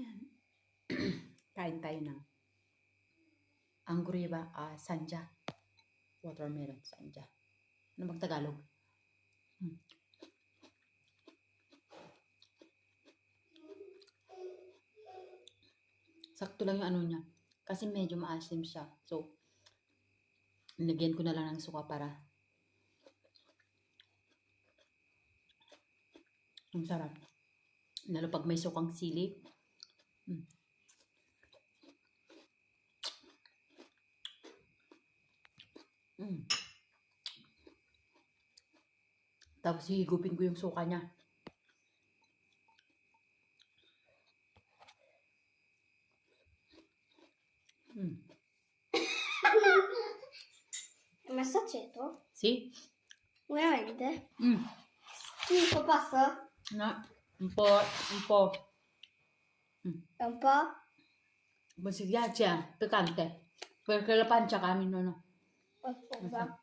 Yan. Kain tayo ng anguriba, sanja. Watermelon, sanja. Ano bang Tagalog? Sakto lang yung ano niya. Kasi medyo maasim siya. So, nilagyan ko na lang ng suka para ang sarap. Lalo pag may sukang sili. Tapos higupin ko yung suka niya. Ma sta aceto? See? Veramente? Mm. Schifo, passa? Na, un po'. È un po'? Consigliarci, piccante. Perché la pancia camino, no? Qualcosa.